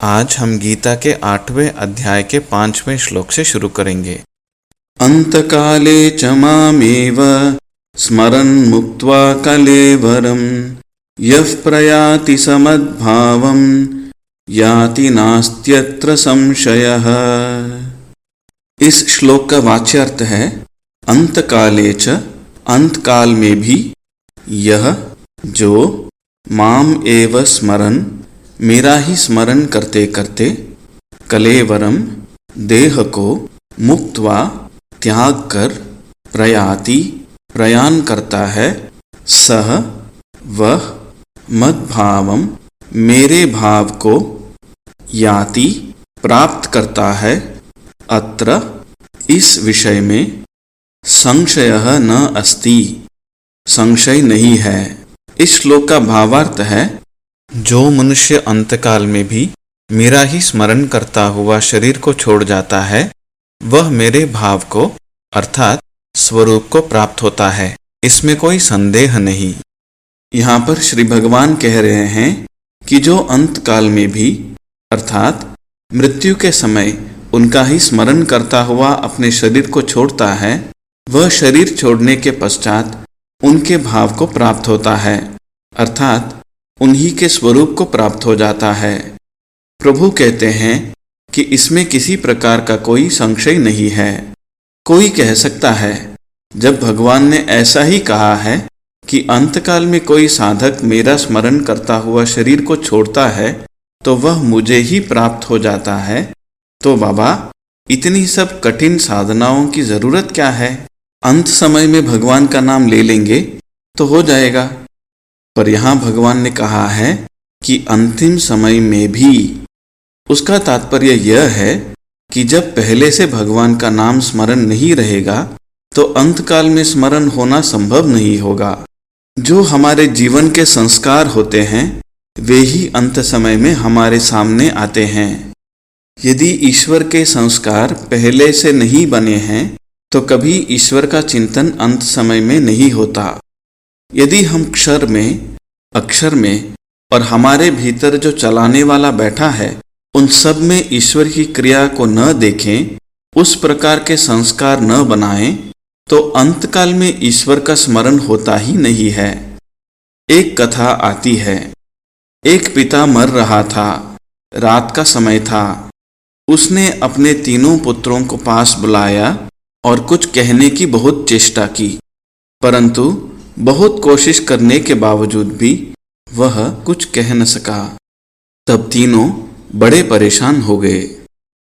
आज हम गीता के 8वें अध्याय के 5वें श्लोक से शुरू करेंगे। अंतकाले च मामेव स्मरन् मुक्त्वा कलेवरं यः प्रयाति समद्भावं याति नास्त्यत्र संशयः। इस श्लोक का वाच्यार्थ है अंतकाले च, अंतकाल में भी, यह जो माम एव स्मरन्, मेरा ही स्मरण करते करते, कलेवरम देह को, मुक्त्वा त्याग कर, प्रयाति प्रयाण करता है, सह वह, मद्भावम मेरे भाव को, याति प्राप्त करता है, अत्र इस विषय में, संशयः न अस्ति संशय नहीं है। इस श्लोक का भावार्थ है जो मनुष्य अंतकाल में भी मेरा ही स्मरण करता हुआ शरीर को छोड़ जाता है, वह मेरे भाव को अर्थात स्वरूप को प्राप्त होता है, इसमें कोई संदेह नहीं। यहाँ पर श्री भगवान कह रहे हैं कि जो अंतकाल में भी अर्थात मृत्यु के समय उनका ही स्मरण करता हुआ अपने शरीर को छोड़ता है, वह शरीर छोड़ने के पश्चात उनके भाव को प्राप्त होता है, अर्थात उन्हीं के स्वरूप को प्राप्त हो जाता है। प्रभु कहते हैं कि इसमें किसी प्रकार का कोई संशय नहीं है। कोई कह सकता है जब भगवान ने ऐसा ही कहा है कि अंतकाल में कोई साधक मेरा स्मरण करता हुआ शरीर को छोड़ता है तो वह मुझे ही प्राप्त हो जाता है, तो बाबा इतनी सब कठिन साधनाओं की जरूरत क्या है? अंत समय में भगवान का नाम ले लेंगे तो हो जाएगा। पर यहाँ भगवान ने कहा है कि अंतिम समय में भी। उसका तात्पर्य यह है कि जब पहले से भगवान का नाम स्मरण नहीं रहेगा तो अंतकाल में स्मरण होना संभव नहीं होगा। जो हमारे जीवन के संस्कार होते हैं वे ही अंत समय में हमारे सामने आते हैं। यदि ईश्वर के संस्कार पहले से नहीं बने हैं तो कभी ईश्वर का चिंतन अंत समय में नहीं होता। यदि हम क्षर में, अक्षर में और हमारे भीतर जो चलाने वाला बैठा है उन सब में ईश्वर की क्रिया को न देखें, उस प्रकार के संस्कार न बनाएं, तो अंतकाल में ईश्वर का स्मरण होता ही नहीं है। एक कथा आती है, एक पिता मर रहा था, रात का समय था। उसने अपने तीनों पुत्रों को पास बुलाया और कुछ कहने की बहुत चेष्टा की, परंतु बहुत कोशिश करने के बावजूद भी वह कुछ कह न सका। तब तीनों बड़े परेशान हो गए।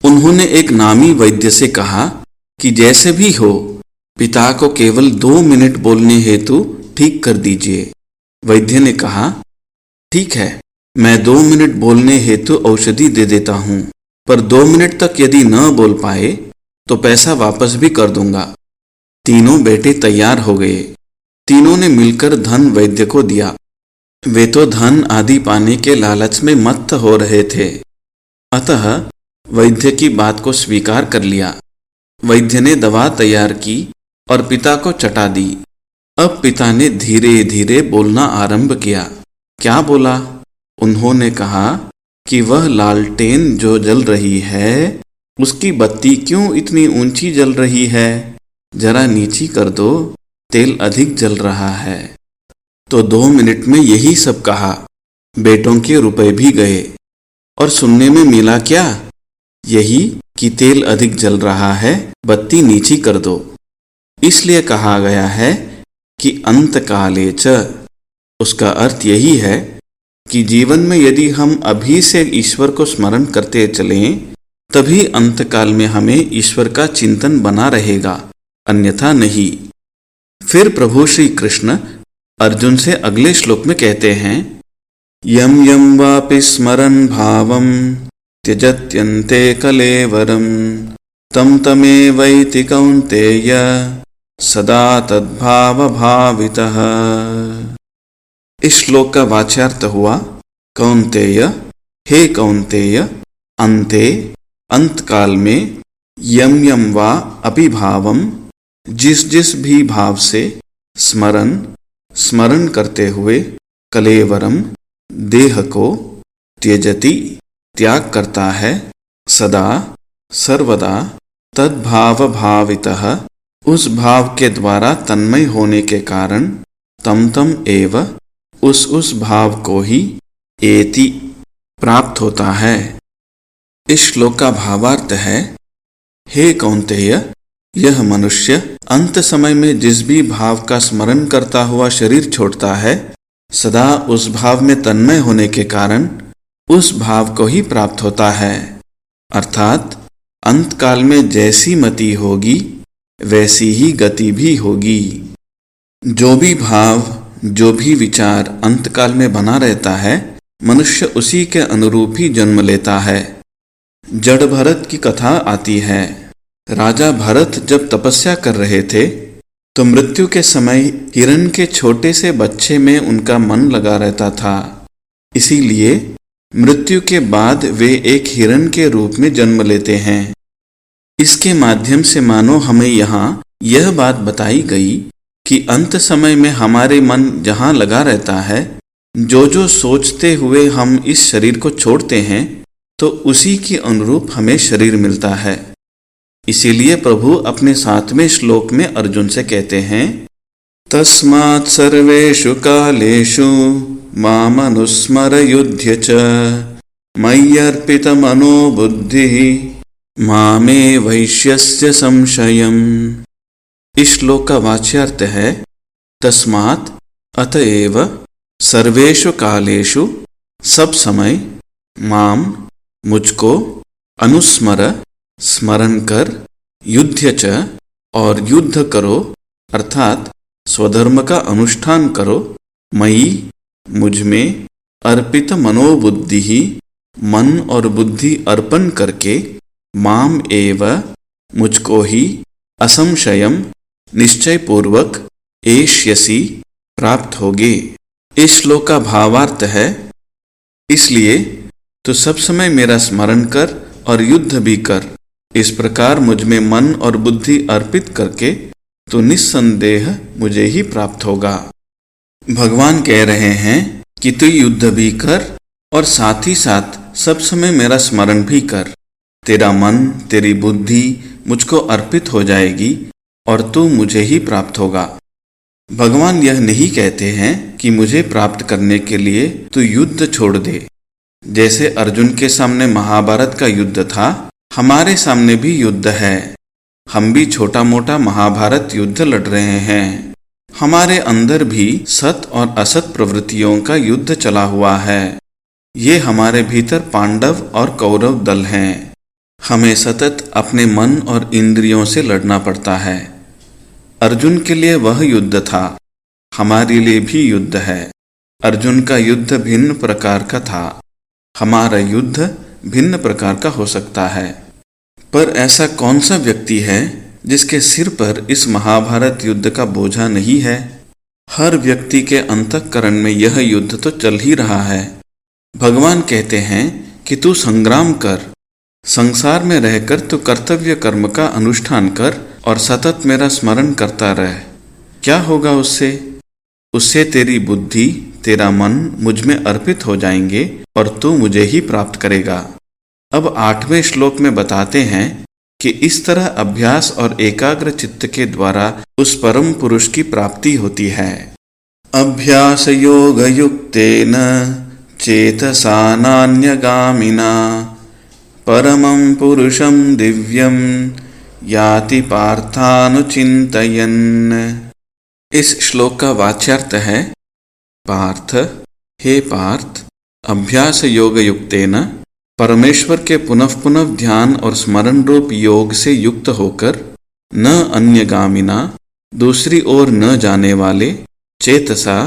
उन्होंने एक नामी वैद्य से कहा कि जैसे भी हो पिता को केवल 2 मिनट बोलने हेतु ठीक कर दीजिए। वैद्य ने कहा, ठीक है, मैं 2 मिनट बोलने हेतु औषधि दे देता हूँ, पर 2 मिनट तक यदि न बोल पाए तो पैसा वापस भी कर दूंगा। तीनों बेटे तैयार हो गए। तीनों ने मिलकर धन वैद्य को दिया। वे तो धन आदि पाने के लालच में मत्त हो रहे थे, अतः वैद्य की बात को स्वीकार कर लिया। वैद्य ने दवा तैयार की और पिता को चटा दी। अब पिता ने धीरे धीरे बोलना आरंभ किया। क्या बोला? उन्होंने कहा कि वह लालटेन जो जल रही है उसकी बत्ती क्यों इतनी ऊंची जल रही है? जरा नीची कर दो, तेल अधिक जल रहा है। तो 2 मिनट में यही सब कहा। बेटों के रुपए भी गए और सुनने में मिला क्या? यही कि तेल अधिक जल रहा है, बत्ती नीची कर दो। इसलिए कहा गया है कि अंतकाले च। उसका अर्थ यही है कि जीवन में यदि हम अभी से ईश्वर को स्मरण करते चलें तभी अंतकाल में हमें ईश्वर का चिंतन बना रहेगा, अन्यथा नहीं। फिर प्रभु श्री कृष्ण अर्जुन से अगले श्लोक में कहते हैं, यम यम वापि स्मरन् भावं त्यजत्यन्ते कलेवरं तम तमेवैति कौन्तेय सदा तद्भाव भावितः। इस श्लोक का वाच्यार्थ हुआ, कौन्तेय, हे कौन्तेय, अन्ते अंतकाल में, यम यम वा अभिभावम जिस जिस भी भाव से, स्मरण करते हुए, कलेवरम देह को, त्यजति त्याग करता है, सदा सर्वदा तद्भाव भावितः, उस भाव के द्वारा तन्मय होने के कारण तम तम एव, उस भाव को ही एति प्राप्त होता है। इस श्लोक का भावार्थ है, हे कौन्तेय, यह मनुष्य अंत समय में जिस भी भाव का स्मरण करता हुआ शरीर छोड़ता है, सदा उस भाव में तन्मय होने के कारण उस भाव को ही प्राप्त होता है। अर्थात अंत काल में जैसी मति होगी वैसी ही गति भी होगी। जो भी भाव, जो भी विचार अंत काल में बना रहता है, मनुष्य उसी के अनुरूप ही जन्म लेता है। जड़ भरत की कथा आती है। राजा भरत जब तपस्या कर रहे थे तो मृत्यु के समय हिरण के छोटे से बच्चे में उनका मन लगा रहता था। इसीलिए मृत्यु के बाद वे एक हिरण के रूप में जन्म लेते हैं। इसके माध्यम से मानो हमें यहाँ यह बात बताई गई कि अंत समय में हमारे मन जहाँ लगा रहता है, जो जो सोचते हुए हम इस शरीर को छोड़ते हैं, तो उसी के अनुरूप हमें शरीर मिलता है। इसीलिए प्रभु अपने 7वें श्लोक में अर्जुन से कहते हैं, तस्मात् सर्वेषु कालेषु मामनुस्मर युध्य च मय्यर्पित मनो बुद्धिः मामे वैश्यस्य संशयम्। इस श्लोक का वाच्यार्थ है, तस्मात् अतएव सर्वेषु कालेषु, सब समय, माम मुझको, अनुस्मर स्मरण कर, युध्य च और युद्ध करो, अर्थात स्वधर्म का अनुष्ठान करो, मयि मुझ में, अर्पित मनोबुद्धि ही मन और बुद्धि अर्पण करके, माम एव मुझको ही, असंशयम निश्चय पूर्वक, एष्यसि प्राप्त होगे। इस श्लोक का भावार्थ है, इसलिए तो सब समय मेरा स्मरण कर और युद्ध भी कर। इस प्रकार मुझ में मन और बुद्धि अर्पित करके तो निस्संदेह मुझे ही प्राप्त होगा। भगवान कह रहे हैं कि तू युद्ध भी कर और साथ ही साथ सब समय मेरा स्मरण भी कर। तेरा मन, तेरी बुद्धि मुझको अर्पित हो जाएगी और तू मुझे ही प्राप्त होगा। भगवान यह नहीं कहते हैं कि मुझे प्राप्त करने के लिए तू युद्ध छोड़ दे। जैसे अर्जुन के सामने महाभारत का युद्ध था, हमारे सामने भी युद्ध है। हम भी छोटा मोटा महाभारत युद्ध लड़ रहे हैं। हमारे अंदर भी सत और असत प्रवृत्तियों का युद्ध चला हुआ है। ये हमारे भीतर पांडव और कौरव दल हैं। हमें सतत अपने मन और इंद्रियों से लड़ना पड़ता है। अर्जुन के लिए वह युद्ध था, हमारे लिए भी युद्ध है। अर्जुन का युद्ध भिन्न प्रकार का था, हमारा युद्ध भिन्न प्रकार का हो सकता है। पर ऐसा कौन सा व्यक्ति है जिसके सिर पर इस महाभारत युद्ध का बोझा नहीं है? हर व्यक्ति के अंतःकरण में यह युद्ध तो चल ही रहा है। भगवान कहते हैं कि तू संग्राम कर, संसार में रहकर तू कर्तव्य कर्म का अनुष्ठान कर और सतत मेरा स्मरण करता रह। क्या होगा उससे? उससे तेरी बुद्धि, तेरा मन मुझ में अर्पित हो जाएंगे और तू मुझे ही प्राप्त करेगा। अब 8वें श्लोक में बताते हैं कि इस तरह अभ्यास और एकाग्र चित्त के द्वारा उस परम पुरुष की प्राप्ति होती है। अभ्यास योग युक्तेन चेतसा नान्यगामिना परमं पुरुषं दिव्यं याति पार्थानुचिन्तयन्। इस श्लोक का वाच्यार्थ है, पार्थ, हे पार्थ, अभ्यास योग युक्तेन, परमेश्वर के पुनः पुनः ध्यान और स्मरण रूप योग से युक्त होकर, न अन्यगामिना, दूसरी ओर न जाने वाले, चेतसा,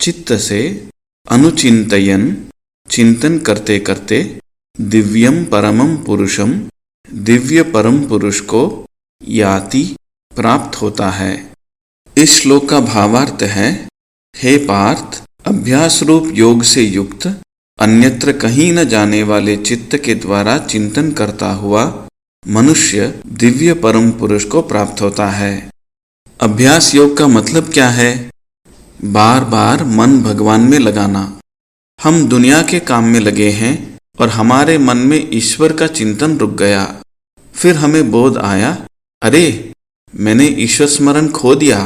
चित्त से, अनुचिंतयन, चिंतन करते करते, दिव्यम परमम पुरुषम, दिव्य परम पुरुष को, याति, प्राप्त होता है। इस श्लोक का भावार्थ है, हे पार्थ, अभ्यास रूप योग से युक्त, अन्यत्र कहीं न जाने वाले चित्त के द्वारा चिंतन करता हुआ मनुष्य दिव्य परम पुरुष को प्राप्त होता है। अभ्यास योग का मतलब क्या है? बार बार मन भगवान में लगाना। हम दुनिया के काम में लगे हैं, और हमारे मन में ईश्वर का चिंतन रुक गया। फिर हमें बोध आया, अरे मैंने ईश्वर स्मरण खो दिया।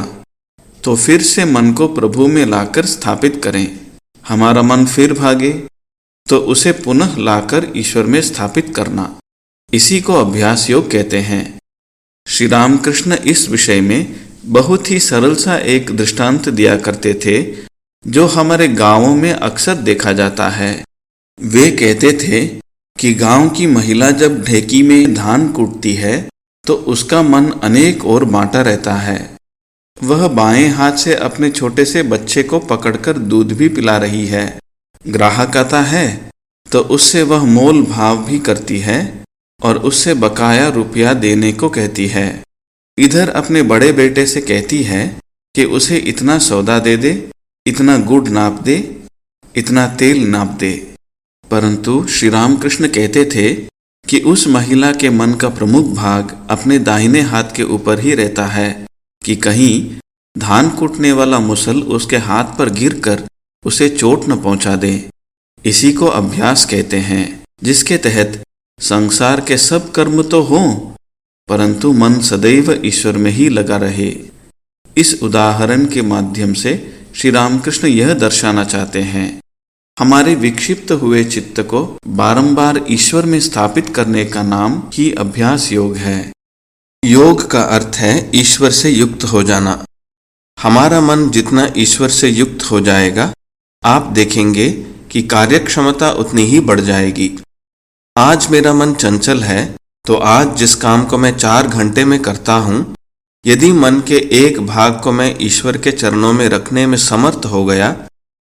तो फिर से मन को प्रभु में लाकर स्थापित करें। हमारा मन फिर भागे तो उसे पुनः लाकर ईश्वर में स्थापित करना, इसी को अभ्यास योग कहते हैं। श्री रामकृष्ण इस विषय में बहुत ही सरल सा एक दृष्टांत दिया करते थे, जो हमारे गांवों में अक्सर देखा जाता है। वे कहते थे कि गांव की महिला जब ढेकी में धान कूटती है तो उसका मन अनेक और बांटा रहता है। वह बाएं हाथ से अपने छोटे से बच्चे को पकड़कर दूध भी पिला रही है। ग्राहक आता है तो उससे वह मोल भाव भी करती है और उससे बकाया रुपया देने को कहती है। इधर अपने बड़े बेटे से कहती है कि उसे इतना सौदा दे दे, इतना गुड़ नाप दे, इतना तेल नाप दे। परंतु श्री रामकृष्ण कहते थे कि उस महिला के मन का प्रमुख भाग अपने दाहिने हाथ के ऊपर ही रहता है कि कहीं धान कूटने वाला मुसल उसके हाथ पर गिरकर उसे चोट न पहुंचा दे। इसी को अभ्यास कहते हैं, जिसके तहत संसार के सब कर्म तो हों परंतु मन सदैव ईश्वर में ही लगा रहे। इस उदाहरण के माध्यम से श्री रामकृष्ण यह दर्शाना चाहते हैं, हमारे विक्षिप्त हुए चित्त को बारंबार ईश्वर में स्थापित करने का नाम ही अभ्यास योग है। योग का अर्थ है ईश्वर से युक्त हो जाना। हमारा मन जितना ईश्वर से युक्त हो जाएगा, आप देखेंगे कि कार्यक्षमता उतनी ही बढ़ जाएगी। आज मेरा मन चंचल है तो आज जिस काम को मैं 4 घंटे में करता हूँ, यदि मन के एक भाग को मैं ईश्वर के चरणों में रखने में समर्थ हो गया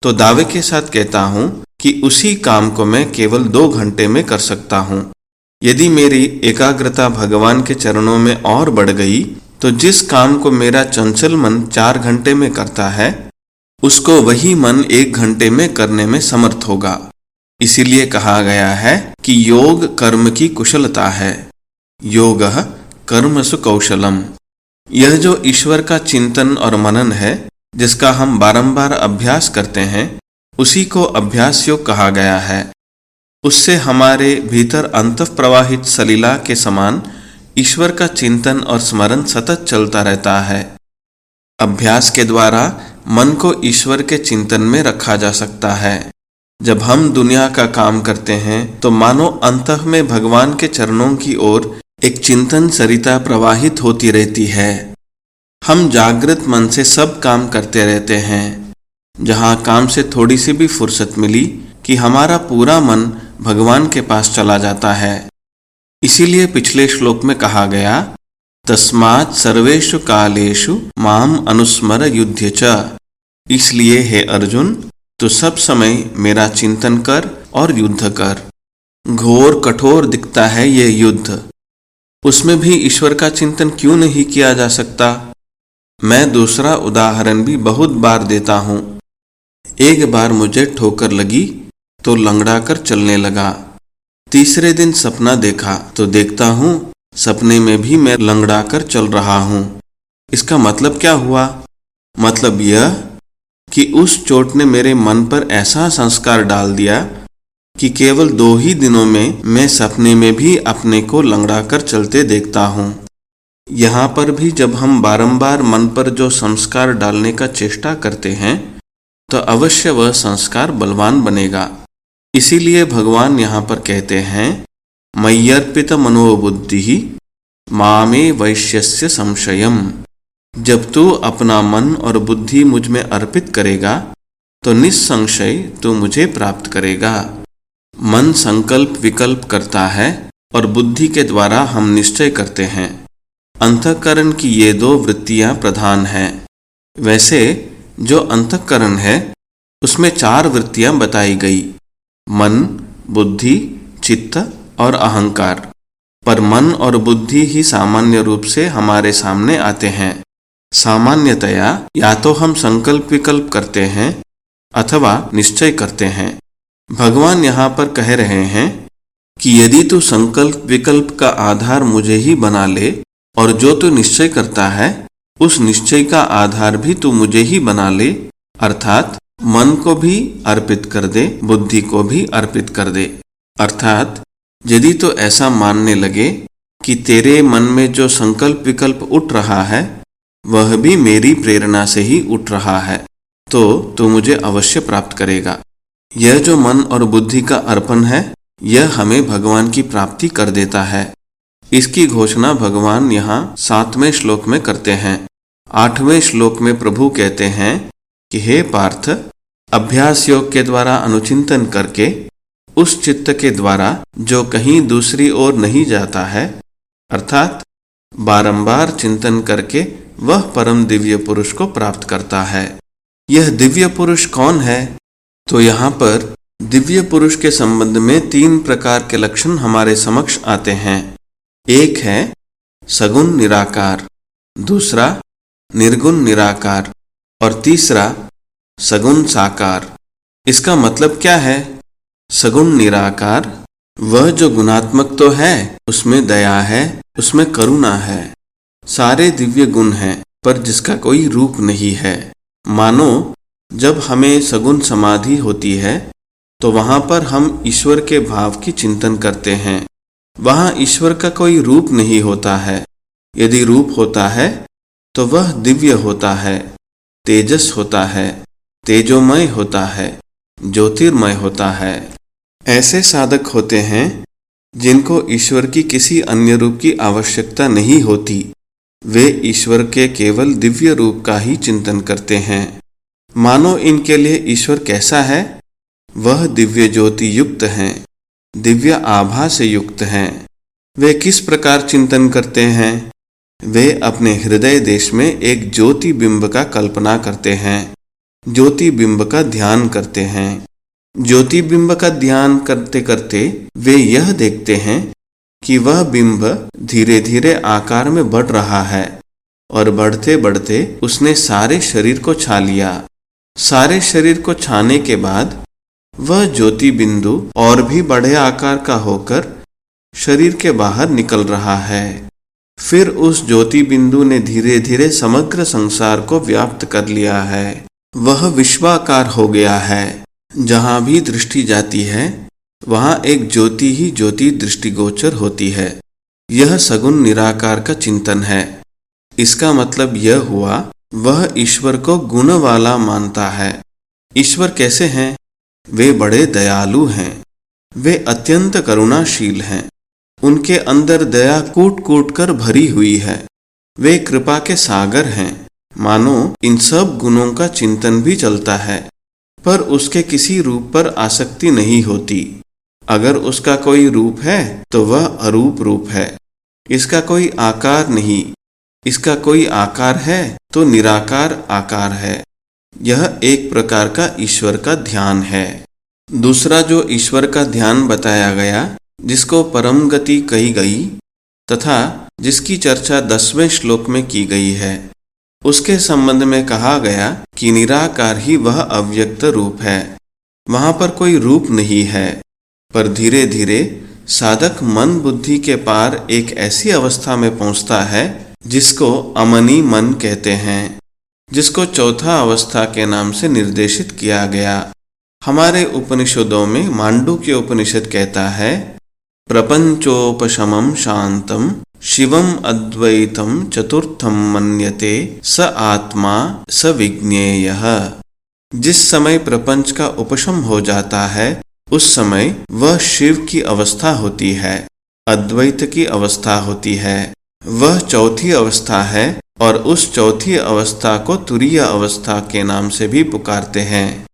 तो दावे के साथ कहता हूँ कि उसी काम को मैं केवल 2 घंटे में कर सकता हूँ। यदि मेरी एकाग्रता भगवान के चरणों में और बढ़ गई तो जिस काम को मेरा चंचल मन 4 घंटे में करता है, उसको वही मन 1 घंटे में करने में समर्थ होगा। इसीलिए कहा गया है कि योग कर्म की कुशलता है। योगः कर्मसु कौशलम। यह जो ईश्वर का चिंतन और मनन है, जिसका हम बारंबार अभ्यास करते हैं, उसी को अभ्यास योग कहा गया है। उससे हमारे भीतर अंतः प्रवाहित सलीला के समान ईश्वर का चिंतन और स्मरण सतत चलता रहता है। अभ्यास के द्वारा मन को ईश्वर के चिंतन में रखा जा सकता है। जब हम दुनिया का काम करते हैं तो मानो अंतः में भगवान के चरणों की ओर एक चिंतन सरिता प्रवाहित होती रहती है। हम जागृत मन से सब काम करते रहते हैं। जहाँ काम से थोड़ी सी भी फुर्सत मिली कि हमारा पूरा मन भगवान के पास चला जाता है। इसीलिए पिछले श्लोक में कहा गया, तस्मात् सर्वेषु कालेषु माम अनुस्मर युध्य च। इसलिए हे अर्जुन, तो सब समय मेरा चिंतन कर और युद्ध कर। घोर कठोर दिखता है ये युद्ध, उसमें भी ईश्वर का चिंतन क्यों नहीं किया जा सकता? मैं दूसरा उदाहरण भी बहुत बार देता हूँ। एक बार मुझे ठोकर लगी तो लंगड़ा कर चलने लगा। तीसरे दिन सपना देखा तो देखता हूँ सपने में भी मैं लंगड़ा कर चल रहा हूँ। इसका मतलब क्या हुआ? मतलब यह कि उस चोट ने मेरे मन पर ऐसा संस्कार डाल दिया कि केवल 2 ही दिनों में मैं सपने में भी अपने को लंगड़ा कर चलते देखता हूँ। यहाँ पर भी जब हम बारंबार मन पर जो संस्कार डालने का चेष्टा करते हैं तो अवश्य वह संस्कार बलवान बनेगा। इसीलिए भगवान यहाँ पर कहते हैं, मय्यर्पित मनोबुद्धि मामे वैश्यस्य संशयम। जब तू अपना मन और बुद्धि मुझ में अर्पित करेगा तो निस्संशय तू मुझे प्राप्त करेगा। मन संकल्प विकल्प करता है और बुद्धि के द्वारा हम निश्चय करते हैं। अंतःकरण की ये 2 वृत्तियां प्रधान हैं। वैसे जो अंतःकरण है उसमें 4 वृत्तियां बताई गई, मन, बुद्धि, चित्त और अहंकार। पर मन और बुद्धि ही सामान्य रूप से हमारे सामने आते हैं। सामान्यतया या तो हम संकल्प विकल्प करते हैं अथवा निश्चय करते हैं। भगवान यहाँ पर कह रहे हैं कि यदि तू संकल्प विकल्प का आधार मुझे ही बना ले और जो तू निश्चय करता है उस निश्चय का आधार भी तू मुझे ही बना ले, अर्थात मन को भी अर्पित कर दे, बुद्धि को भी अर्पित कर दे। अर्थात यदि तो ऐसा मानने लगे कि तेरे मन में जो संकल्प विकल्प उठ रहा है वह भी मेरी प्रेरणा से ही उठ रहा है, तो तू मुझे अवश्य प्राप्त करेगा। यह जो मन और बुद्धि का अर्पण है यह हमें भगवान की प्राप्ति कर देता है। इसकी घोषणा भगवान यहाँ 7वें श्लोक में करते हैं। 8वें श्लोक में प्रभु कहते हैं कि हे पार्थ, अभ्यास योग के द्वारा अनुचिंतन करके उस चित्त के द्वारा जो कहीं दूसरी ओर नहीं जाता है, अर्थात बारंबार चिंतन करके वह परम दिव्य पुरुष को प्राप्त करता है। यह दिव्य पुरुष कौन है? तो यहाँ पर दिव्य पुरुष के संबंध में 3 प्रकार के लक्षण हमारे समक्ष आते हैं। एक है सगुण निराकार, दूसरा निर्गुण निराकार और तीसरा सगुण साकार। इसका मतलब क्या है? सगुण निराकार वह जो गुणात्मक तो है, उसमें दया है, उसमें करुणा है, सारे दिव्य गुण हैं, पर जिसका कोई रूप नहीं है। मानो जब हमें सगुण समाधि होती है तो वहाँ पर हम ईश्वर के भाव की चिंतन करते हैं। वहाँ ईश्वर का कोई रूप नहीं होता है। यदि रूप होता है तो वह दिव्य होता है, तेजस होता है, तेजोमय होता है, ज्योतिर्मय होता है। ऐसे साधक होते हैं जिनको ईश्वर की किसी अन्य रूप की आवश्यकता नहीं होती। वे ईश्वर के केवल दिव्य रूप का ही चिंतन करते हैं। मानो इनके लिए ईश्वर कैसा है? वह दिव्य ज्योति युक्त हैं, दिव्य आभा से युक्त हैं। वे किस प्रकार चिंतन करते हैं? वे अपने हृदय देश में एक ज्योति बिंब का कल्पना करते हैं, ज्योति बिंब का ध्यान करते हैं। ज्योति बिंब का ध्यान करते करते वे यह देखते हैं कि वह बिंब धीरे धीरे आकार में बढ़ रहा है और बढ़ते बढ़ते उसने सारे शरीर को छा लिया। सारे शरीर को छाने के बाद वह ज्योति बिंदु और भी बड़े आकार का होकर शरीर के बाहर निकल रहा है। फिर उस ज्योति बिंदु ने धीरे धीरे समग्र संसार को व्याप्त कर लिया है। वह विश्वाकार हो गया है। जहाँ भी दृष्टि जाती है वहाँ एक ज्योति ही ज्योति दृष्टिगोचर होती है। यह सगुण निराकार का चिंतन है। इसका मतलब यह हुआ वह ईश्वर को गुण वाला मानता है। ईश्वर कैसे हैं? वे बड़े दयालु हैं, वे अत्यंत करुणाशील हैं। उनके अंदर दया कूट कूट कर भरी हुई है। वे कृपा के सागर हैं। मानो इन सब गुणों का चिंतन भी चलता है, पर उसके किसी रूप पर आसक्ति नहीं होती। अगर उसका कोई रूप है तो वह अरूप रूप है। इसका कोई आकार नहीं। इसका कोई आकार है तो निराकार आकार है। यह एक प्रकार का ईश्वर का ध्यान है। दूसरा जो ईश्वर का ध्यान बताया गया, जिसको परम गति कही गई तथा जिसकी चर्चा 10वें श्लोक में की गई है, उसके संबंध में कहा गया कि निराकार ही वह अव्यक्त रूप है। वहाँ पर कोई रूप नहीं है, पर धीरे धीरे साधक मन बुद्धि के पार एक ऐसी अवस्था में पहुँचता है जिसको अमनी मन कहते हैं, जिसको चौथा अवस्था के नाम से निर्देशित किया गया। हमारे उपनिषदों में मांडुक्य उपनिषद कहता है, प्रपंचोपशमं शांतम शिवम अद्वैतम चतुर्थम मन्यते स आत्मा स विज्ञेयः। जिस समय प्रपंच का उपशम हो जाता है उस समय वह शिव की अवस्था होती है, अद्वैत की अवस्था होती है। वह चौथी अवस्था है और उस चौथी अवस्था को तुरीय अवस्था के नाम से भी पुकारते हैं,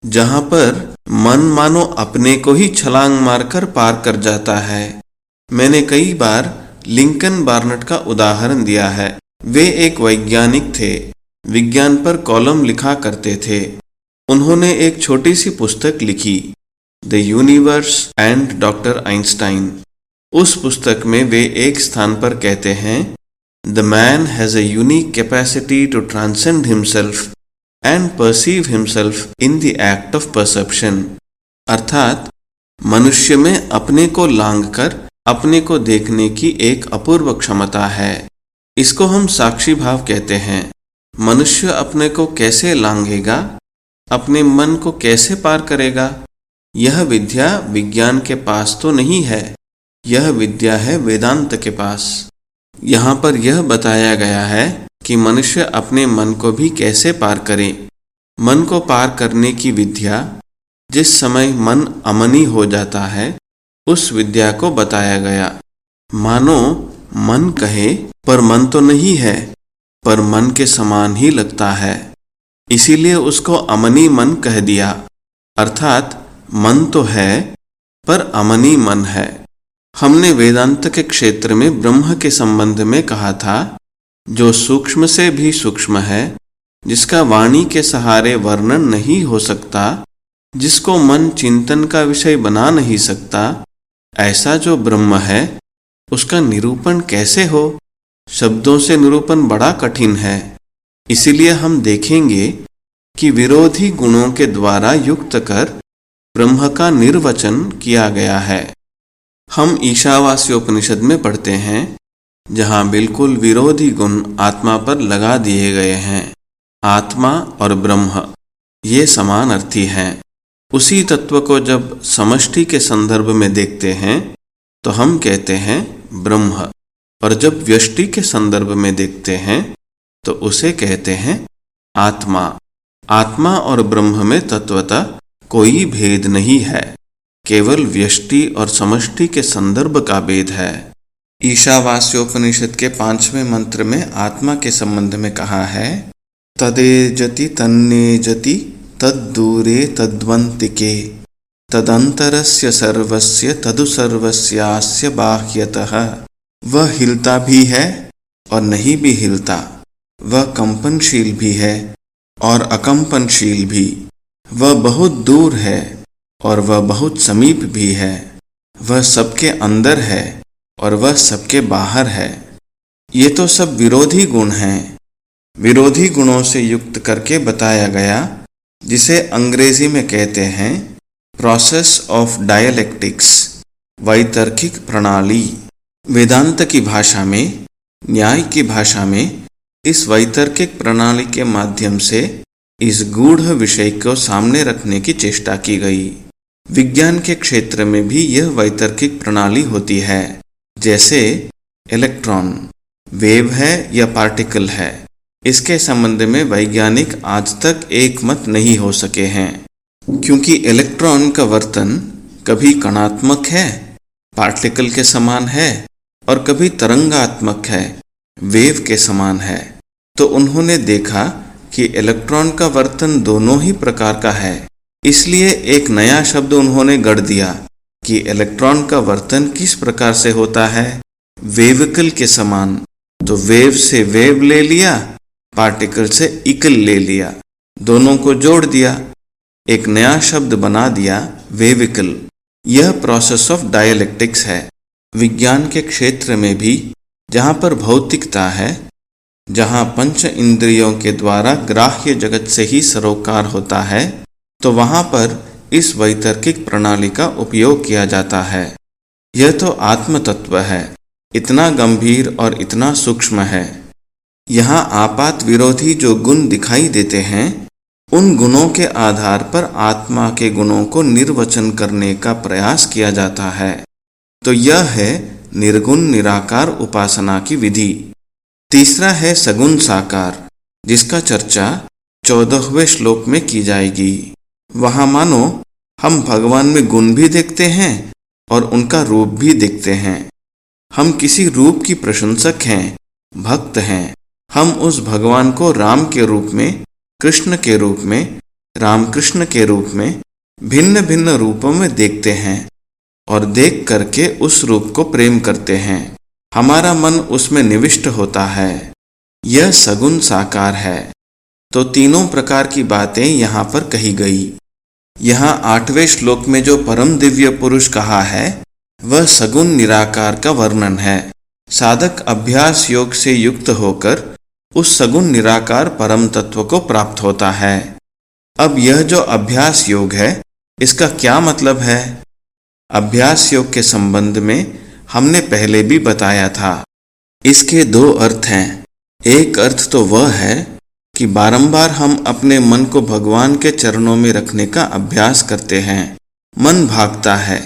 जहाँ पर मन मानो अपने को ही छलांग मारकर पार कर जाता है। मैंने कई बार लिंकन बार्नट का उदाहरण दिया है। वे एक वैज्ञानिक थे, विज्ञान पर कॉलम लिखा करते थे। उन्होंने एक छोटी सी पुस्तक लिखी, the universe and doctor Einstein. उस पुस्तक में वे एक स्थान पर कहते हैं, the man has a unique capacity to transcend himself and perceive himself in the act of perception. अर्थात मनुष्य में अपने को लांघकर अपने को देखने की एक अपूर्व क्षमता है। इसको हम साक्षी भाव कहते हैं। मनुष्य अपने को कैसे लांघेगा, अपने मन को कैसे पार करेगा? यह विद्या विज्ञान के पास तो नहीं है, यह विद्या है वेदांत के पास। यहाँ पर यह बताया गया है कि मनुष्य अपने मन को भी कैसे पार करे। मन को पार करने की विद्या, जिस समय मन अमनी हो जाता है, उस विद्या को बताया गया। मानो मन कहे पर मन तो नहीं है, पर मन के समान ही लगता है, इसीलिए उसको अमनी मन कह दिया। अर्थात मन तो है पर अमनी मन है। हमने वेदांत के क्षेत्र में ब्रह्म के संबंध में कहा था, जो सूक्ष्म से भी सूक्ष्म है, जिसका वाणी के सहारे वर्णन नहीं हो सकता, जिसको मन चिंतन का विषय बना नहीं सकता, ऐसा जो ब्रह्म है उसका निरूपण कैसे हो? शब्दों से निरूपण बड़ा कठिन है। इसीलिए हम देखेंगे कि विरोधी गुणों के द्वारा युक्त कर ब्रह्म का निर्वचन किया गया है। हम ईशावास्योपनिषद में पढ़ते हैं, जहाँ बिल्कुल विरोधी गुण आत्मा पर लगा दिए गए हैं। आत्मा और ब्रह्म ये समान अर्थी हैं। उसी तत्व को जब समष्टि के संदर्भ में देखते हैं तो हम कहते हैं ब्रह्म, और जब व्यष्टि के संदर्भ में देखते हैं तो उसे कहते हैं आत्मा। आत्मा और ब्रह्म में तत्वतः कोई भेद नहीं है, केवल व्यष्टि और समष्टि के संदर्भ का भेद है। ईशावास्योपनिषद के 5वें मंत्र में आत्मा के संबंध में कहा है, तदेजति तन्नेजति तद्दूरे तद्वंतिके तदंतरस्य सर्वस्य तदु सर्वस्यास्य बाह्यतः। वह हिलता भी है और नहीं भी हिलता, वह कंपनशील भी है और अकंपनशील भी, वह बहुत दूर है और वह बहुत समीप भी है, वह सबके अंदर है और वह सबके बाहर है। ये तो सब विरोधी गुण हैं। विरोधी गुणों से युक्त करके बताया गया, जिसे अंग्रेजी में कहते हैं प्रोसेस ऑफ डायलेक्टिक्स, वैतर्किक प्रणाली। वेदांत की भाषा में, न्याय की भाषा में इस वैतर्किक प्रणाली के माध्यम से इस गूढ़ विषय को सामने रखने की चेष्टा की गई। विज्ञान के क्षेत्र में भी यह वैतर्किक प्रणाली होती है। जैसे इलेक्ट्रॉन वेव है या पार्टिकल है, इसके संबंध में वैज्ञानिक आज तक एक मत नहीं हो सके हैं, क्योंकि इलेक्ट्रॉन का वर्तन कभी कणात्मक है, पार्टिकल के समान है, और कभी तरंगात्मक है, वेव के समान है। तो उन्होंने देखा कि इलेक्ट्रॉन का वर्तन दोनों ही प्रकार का है। इसलिए एक नया शब्द उन्होंने गढ़ दिया कि इलेक्ट्रॉन का वर्तन किस प्रकार से होता है, वेविकल के समान। तो वेव से वेव ले लिया, पार्टिकल से इकल ले लिया, दोनों को जोड़ दिया, एक नया शब्द बना दिया, वेविकल। यह प्रोसेस ऑफ डायलेक्टिक्स है। विज्ञान के क्षेत्र में भी जहाँ पर भौतिकता है, जहाँ पंच इंद्रियों के द्वारा ग्राह्य जगत से ही सरोकार होता है, तो वहाँ पर इस वैतर्किक प्रणाली का उपयोग किया जाता है। यह तो आत्म तत्व है, इतना गंभीर और इतना सूक्ष्म है। यहाँ आपात विरोधी जो गुण दिखाई देते हैं, उन गुणों के आधार पर आत्मा के गुणों को निर्वचन करने का प्रयास किया जाता है। तो यह है निर्गुण निराकार उपासना की विधि। तीसरा है सगुण साकार, जिसका चर्चा 14वें श्लोक में की जाएगी। वहाँ मानो हम भगवान में गुण भी देखते हैं और उनका रूप भी देखते हैं। हम किसी रूप की प्रशंसक हैं, भक्त हैं। हम उस भगवान को राम के रूप में, कृष्ण के रूप में, रामकृष्ण के रूप में, भिन्न भिन्न रूपों में देखते हैं और देख करके उस रूप को प्रेम करते हैं। हमारा मन उसमें निविष्ट होता है। यह सगुण साकार है। तो तीनों प्रकार की बातें यहाँ पर कही गई। यहाँ 8वें श्लोक में जो परम दिव्य पुरुष कहा है, वह सगुण निराकार का वर्णन है। साधक अभ्यास योग से युक्त होकर उस सगुण निराकार परम तत्व को प्राप्त होता है। अब यह जो अभ्यास योग है, इसका क्या मतलब है? अभ्यास योग के संबंध में हमने पहले भी बताया था। इसके 2 अर्थ हैं। एक अर्थ तो वह है कि बारंबार हम अपने मन को भगवान के चरणों में रखने का अभ्यास करते हैं, मन भागता है,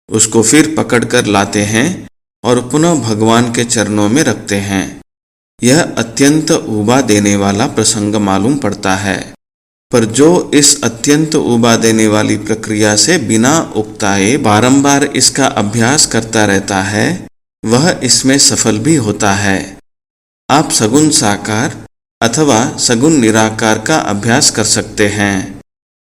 उसको फिर पकड़कर लाते हैं और पुनः भगवान के चरणों में रखते हैं। यह अत्यंत ऊबा देने वाला प्रसंग मालूम पड़ता है, पर जो इस अत्यंत ऊबा देने वाली प्रक्रिया से बिना उकताए बारंबार इसका अभ्यास करता रहता है, वह इसमें सफल भी होता है। आप सगुण साकार अथवा सगुण निराकार का अभ्यास कर सकते हैं।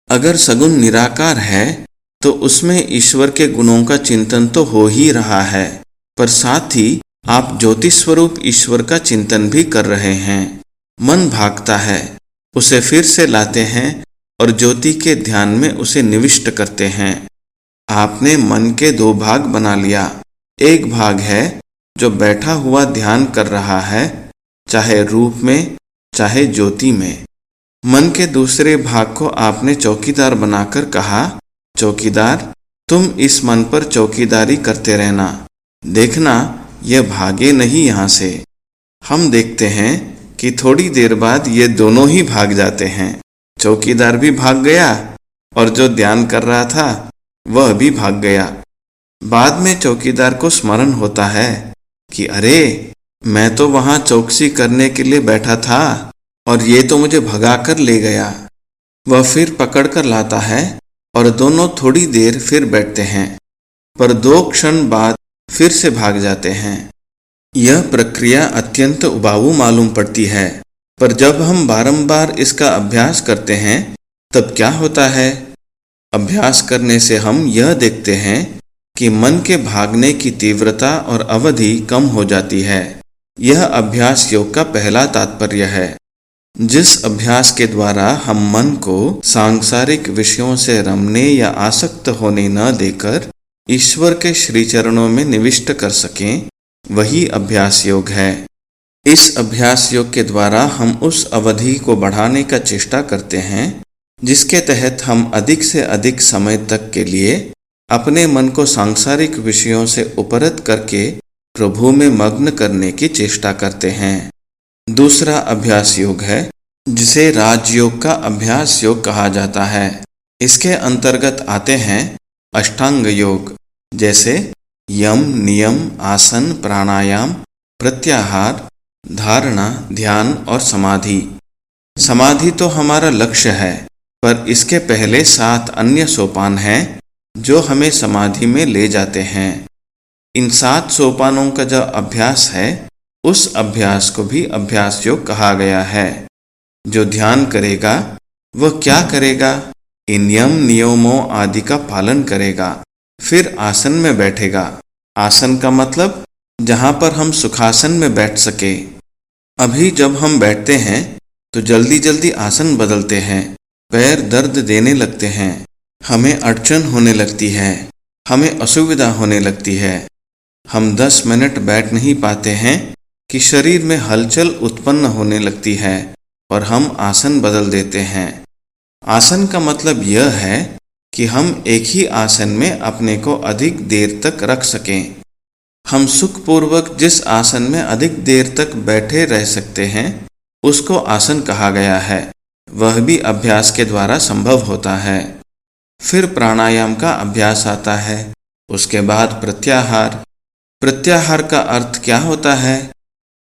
अगर सगुण निराकार है तो उसमें ईश्वर के गुणों का चिंतन तो हो ही रहा है, पर साथ ही आप ज्योति स्वरूप ईश्वर का चिंतन भी कर रहे हैं। मन भागता है, उसे फिर से लाते हैं और ज्योति के ध्यान में उसे निविष्ट करते हैं। आपने मन के दो भाग बना लिया। एक भाग है जो बैठा हुआ ध्यान कर रहा है, चाहे रूप में चाहे ज्योति में। मन के दूसरे भाग को आपने चौकीदार बनाकर कहा, चौकीदार तुम इस मन पर चौकीदारी करते रहना, देखना यह भागे नहीं यहाँ से। हम देखते हैं कि थोड़ी देर बाद ये दोनों ही भाग जाते हैं। चौकीदार भी भाग गया और जो ध्यान कर रहा था वह भी भाग गया। बाद में चौकीदार को स्मरण होता है कि अरे, मैं तो वहां चौकसी करने के लिए बैठा था और ये तो मुझे भगा कर ले गया। वह फिर पकड़ कर लाता है और दोनों थोड़ी देर फिर बैठते हैं, पर 2 क्षण बाद फिर से भाग जाते हैं। यह प्रक्रिया अत्यंत उबाऊ मालूम पड़ती है, पर जब हम बारंबार इसका अभ्यास करते हैं तब क्या होता है? अभ्यास करने से हम यह देखते हैं कि मन के भागने की तीव्रता और अवधि कम हो जाती है। यह अभ्यास योग का पहला तात्पर्य है। जिस अभ्यास के द्वारा हम मन को सांसारिक विषयों से रमने या आसक्त होने न देकर ईश्वर के श्री चरणों में निविष्ट कर सकें, वही अभ्यास योग है। इस अभ्यास योग के द्वारा हम उस अवधि को बढ़ाने का चेष्टा करते हैं जिसके तहत हम अधिक से अधिक समय तक के लिए अपने मन को सांसारिक विषयों से उपरत करके प्रभु में मग्न करने की चेष्टा करते हैं। दूसरा अभ्यास योग है जिसे राजयोग का अभ्यास योग कहा जाता है। इसके अंतर्गत आते हैं अष्टांग योग, जैसे यम, नियम, आसन, प्राणायाम, प्रत्याहार, धारणा, ध्यान और समाधि। समाधि तो हमारा लक्ष्य है, पर इसके पहले 7 अन्य सोपान हैं जो हमें समाधि में ले जाते हैं। इन 7 सोपानों का जो अभ्यास है, उस अभ्यास को भी अभ्यास योग कहा गया है। जो ध्यान करेगा वह क्या करेगा? इन नियम नियमों आदि का पालन करेगा, फिर आसन में बैठेगा। आसन का मतलब जहाँ पर हम सुखासन में बैठ सके। अभी जब हम बैठते हैं तो जल्दी जल्दी आसन बदलते हैं, पैर दर्द देने लगते हैं, हमें अड़चन होने लगती है, हमें असुविधा होने लगती है। हम 10 मिनट बैठ नहीं पाते हैं कि शरीर में हलचल उत्पन्न होने लगती है और हम आसन बदल देते हैं। आसन का मतलब यह है कि हम एक ही आसन में अपने को अधिक देर तक रख सकें। हम सुखपूर्वक जिस आसन में अधिक देर तक बैठे रह सकते हैं उसको आसन कहा गया है। वह भी अभ्यास के द्वारा संभव होता है। फिर प्राणायाम का अभ्यास आता है। उसके बाद प्रत्याहार। प्रत्याहार का अर्थ क्या होता है?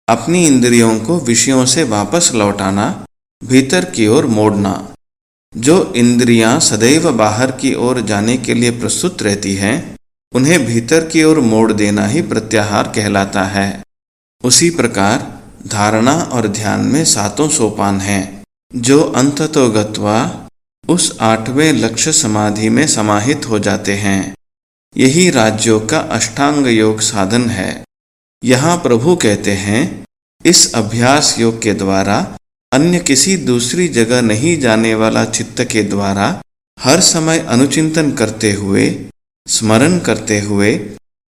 अपनी इंद्रियों को विषयों से वापस लौटाना, भीतर की ओर मोड़ना। जो इंद्रियां सदैव बाहर की ओर जाने के लिए प्रस्तुत रहती हैं, उन्हें भीतर की ओर मोड़ देना ही प्रत्याहार कहलाता है। उसी प्रकार धारणा और ध्यान में 7 सोपान हैं जो अंततो गत्वा उस 8वें लक्ष्य समाधि में समाहित हो जाते हैं। यही राजयोग का अष्टांग योग साधन है। यहाँ प्रभु कहते हैं, इस अभ्यास योग के द्वारा अन्य किसी दूसरी जगह नहीं जाने वाला चित्त के द्वारा हर समय अनुचिंतन करते हुए, स्मरण करते हुए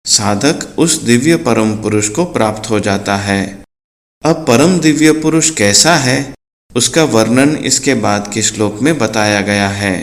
साधक उस दिव्य परम पुरुष को प्राप्त हो जाता है। अब परम दिव्य पुरुष कैसा है, उसका वर्णन इसके बाद के श्लोक में बताया गया है।